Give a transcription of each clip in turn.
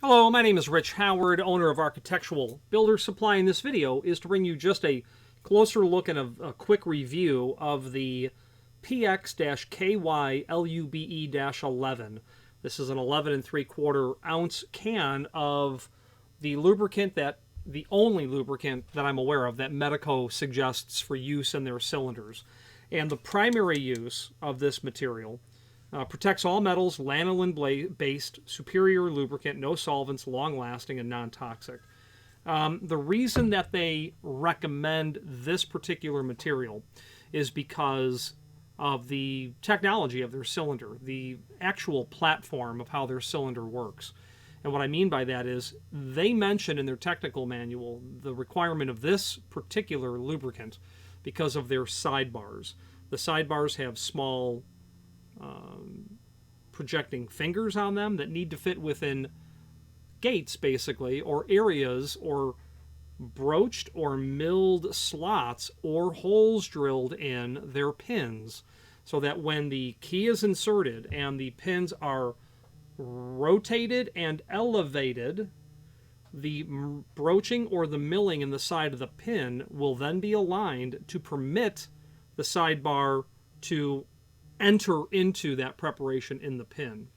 Hello, my name is Rich Howard, owner of Architectural Builder Supply, and this video is to bring you just a closer look and a quick review of the PX KYLUBE 11. This is an 11 3/4 ounce can of the lubricant the only lubricant that I'm aware of that Medeco suggests for use in their cylinders. And the primary use of this material protects all metals, lanolin-based, superior lubricant, no solvents, long-lasting, and non-toxic. The reason that they recommend this particular material is because of the technology of their cylinder, the actual platform of how their cylinder works. And what I mean by that is they mention in their technical manual the requirement of this particular lubricant because of their sidebars. The sidebars have small projecting fingers on them that need to fit within gates, basically, or areas, or broached or milled slots or holes drilled in their pins, so that when the key is inserted and the pins are rotated and elevated, the broaching or the milling in the side of the pin will then be aligned to permit the sidebar to enter into that preparation in the pin.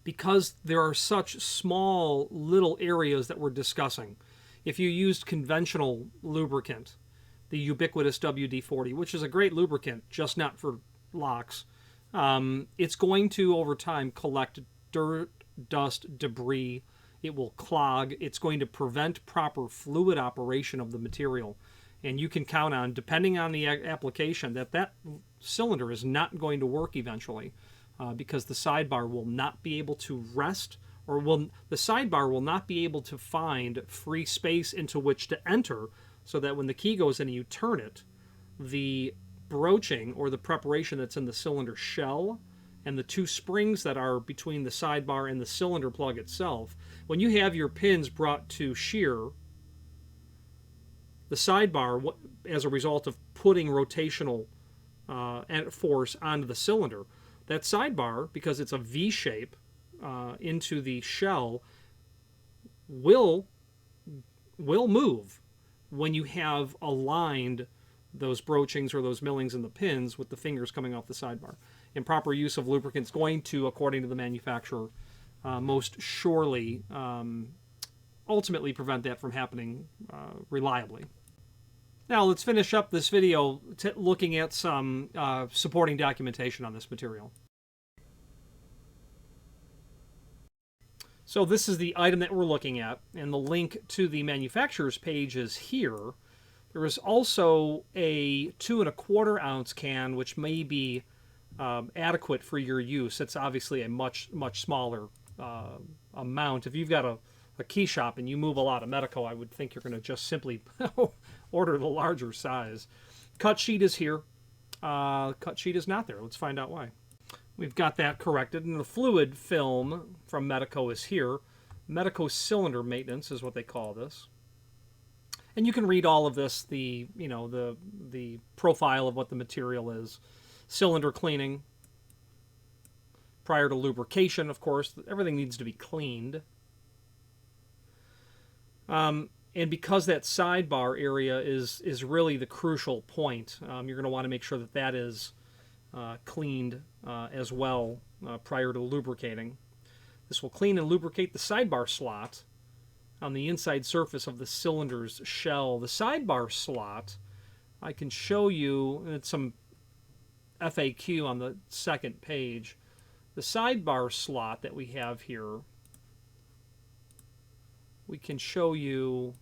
Because there are such small little areas that we're discussing, if you used conventional lubricant, the ubiquitous WD-40, which is a great lubricant, just not for locks, it's going to, over time, collect dirt, dust, debris. It will clog. It's going to prevent proper fluid operation of the material. And you can count on, depending on the application, that cylinder is not going to work eventually because the sidebar will not be able to rest, or the sidebar will not be able to find free space into which to enter, so that when the key goes in and you turn it, the broaching or the preparation that's in the cylinder shell and the two springs that are between the sidebar and the cylinder plug itself, when you have your pins brought to shear, the sidebar, as a result of putting rotational force onto the cylinder, that sidebar, because it's a V shape into the shell, will move when you have aligned those broachings or those millings in the pins with the fingers coming off the sidebar. Improper use of lubricant is going to, according to the manufacturer, most surely ultimately prevent that from happening reliably. Now let's finish up this video looking at some supporting documentation on this material. So this is the item that we're looking at, and the link to the manufacturer's page is here. There is also a 2 1/4 ounce can, which may be adequate for your use. It's obviously a much smaller amount. If you've got a key shop and you move a lot of Medeco, I would think you're going to just simply order the larger size. Cut sheet is here. Cut sheet is not there. Let's find out why. We've got that corrected, and the fluid film from Medeco is here. Medeco cylinder maintenance is what they call this. And you can read all of this, the profile of what the material is. Cylinder cleaning. Prior to lubrication, of course, everything needs to be cleaned. And because that sidebar area is really the crucial point, you're going to want to make sure that that is cleaned as well prior to lubricating. This will clean and lubricate the sidebar slot on the inside surface of the cylinder's shell. The sidebar slot, I can show you, and it's some FAQ on the second page. The sidebar slot that we have here, we can show you.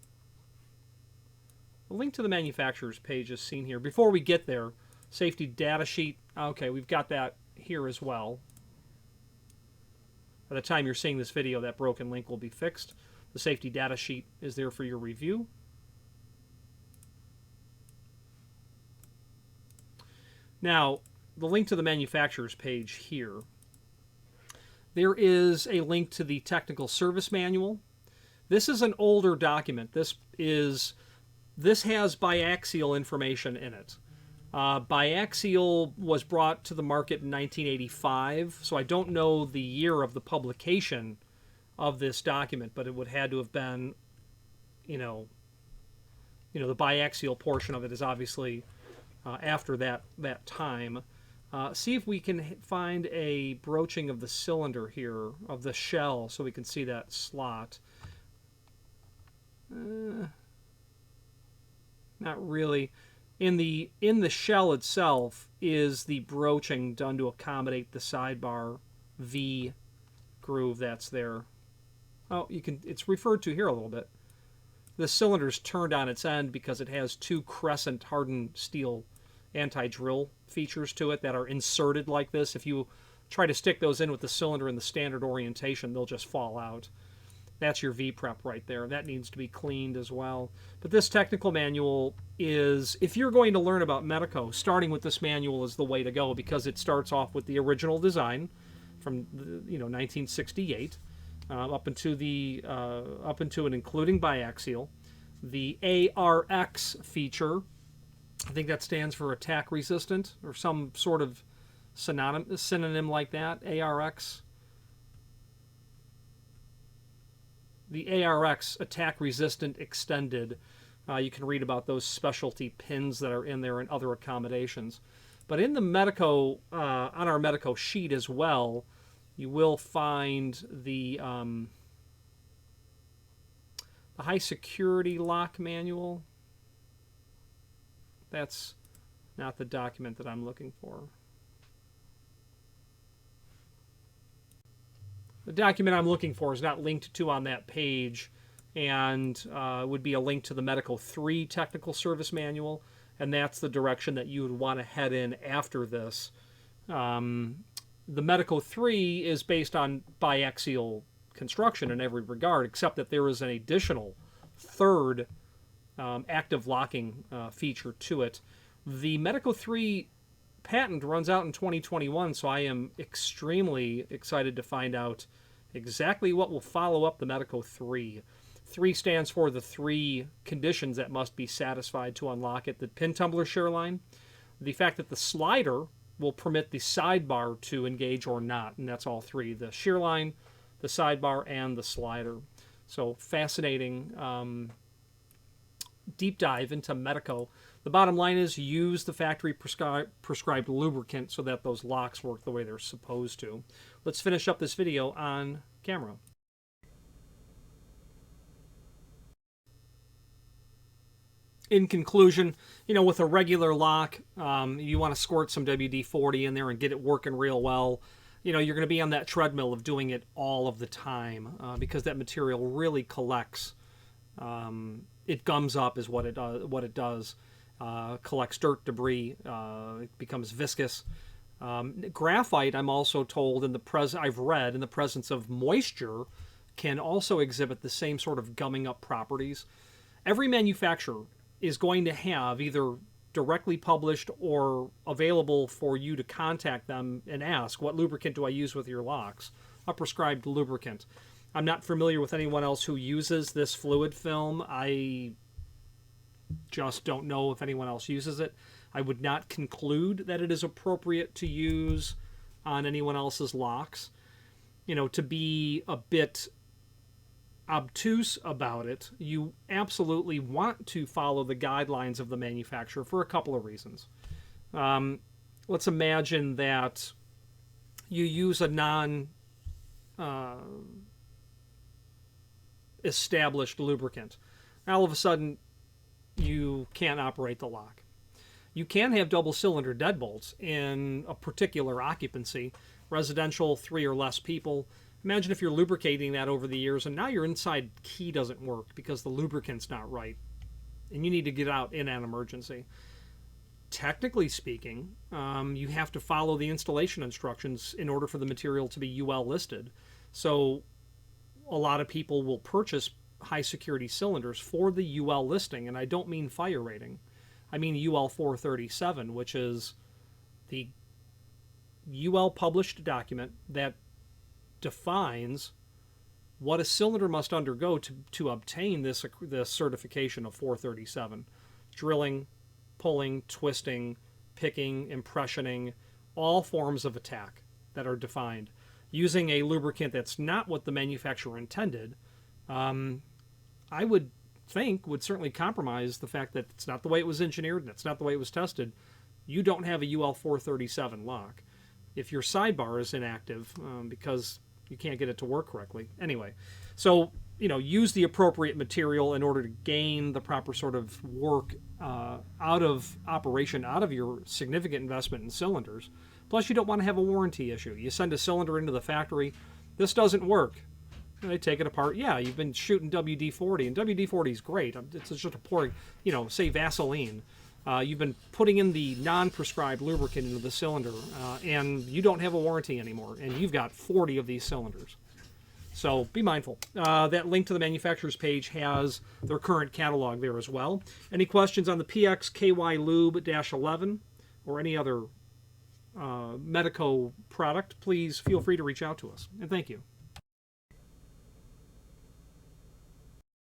A link to the manufacturer's page is seen here. Before we get there, safety data sheet. Okay, we've got that here as well. By the time you're seeing this video, that broken link will be fixed. The safety data sheet is there for your review. Now, the link to the manufacturer's page here. There is a link to the technical service manual. This is an older document. This has biaxial information in it. Biaxial was brought to the market in 1985, so I don't know the year of the publication of this document, but it would had to have been, the biaxial portion of it is obviously after that time. See if we can find a broaching of the cylinder here, of the shell, so we can see that slot. Not really. In the shell itself is the broaching done to accommodate the sidebar V groove that's there. Oh, it's referred to here a little bit. The cylinder's turned on its end because it has two crescent hardened steel anti-drill features to it that are inserted like this. If you try to stick those in with the cylinder in the standard orientation, they'll just fall out. That's your V-prep right there. That needs to be cleaned as well. But this technical manual is, if you're going to learn about Medeco, starting with this manual is the way to go, because it starts off with the original design from 1968 up into and including biaxial. The ARX feature, I think that stands for attack resistant or some sort of synonym like that. ARX. The ARX, attack resistant extended. You can read about those specialty pins that are in there and other accommodations. But in the Medeco, on our Medeco sheet as well, you will find the high security lock manual. That's not the document that I'm looking for. The document I'm looking for is not linked to on that page, and would be a link to the Medeco 3 Technical Service Manual, and that's the direction that you would want to head in after this. The Medeco 3 is based on biaxial construction in every regard, except that there is an additional third active locking feature to it. The Medeco 3 patent runs out in 2021, so I am extremely excited to find out exactly what will follow up the Medeco 3. 3 stands for the 3 conditions that must be satisfied to unlock it. The pin tumbler shear line, the fact that the slider will permit the sidebar to engage or not, and that's all 3. The shear line, the sidebar, and the slider. So fascinating deep dive into Medeco. The bottom line is use the factory prescribed lubricant so that those locks work the way they're supposed to. Let's finish up this video on camera. In conclusion, with a regular lock, you want to squirt some WD-40 in there and get it working real well. You're going to be on that treadmill of doing it all of the time because that material really collects. It gums up is what it does. Collects dirt, debris, it becomes viscous. Graphite, I'm also told, I've read, in the presence of moisture, can also exhibit the same sort of gumming up properties. Every manufacturer is going to have either directly published or available for you to contact them and ask, what lubricant do I use with your locks? A prescribed lubricant. I'm not familiar with anyone else who uses this fluid film. I just don't know if anyone else uses it. I would not conclude that it is appropriate to use on anyone else's locks. To be a bit obtuse about it, you absolutely want to follow the guidelines of the manufacturer for a couple of reasons. Let's imagine that you use a established lubricant. All of a sudden, you can't operate the lock. You can have double cylinder deadbolts in a particular occupancy, residential, 3 or less people. Imagine if you're lubricating that over the years and now your inside key doesn't work because the lubricant's not right and you need to get out in an emergency. Technically speaking, you have to follow the installation instructions in order for the material to be UL listed. So a lot of people will purchase high security cylinders for the UL listing, and I don't mean fire rating. I mean UL 437, which is the UL published document that defines what a cylinder must undergo to obtain this certification of 437. Drilling, pulling, twisting, picking, impressioning, all forms of attack that are defined. using a lubricant that's not what the manufacturer intended, I would think would certainly compromise the fact that it's not the way it was engineered and it's not the way it was tested. You don't have a UL 437 lock. If your sidebar is inactive because you can't get it to work correctly. Anyway, so, use the appropriate material in order to gain the proper sort of work out of operation, out of your significant investment in cylinders. Plus, you don't want to have a warranty issue. You send a cylinder into the factory, this doesn't work. They take it apart. Yeah, you've been shooting WD-40, and WD-40 is great. It's just a pouring, say Vaseline. You've been putting in the non-prescribed lubricant into the cylinder, and you don't have a warranty anymore, and you've got 40 of these cylinders. So be mindful. That link to the manufacturer's page has their current catalog there as well. Any questions on the PX KYLUBE-11 or any other Medeco product, please feel free to reach out to us. And thank you.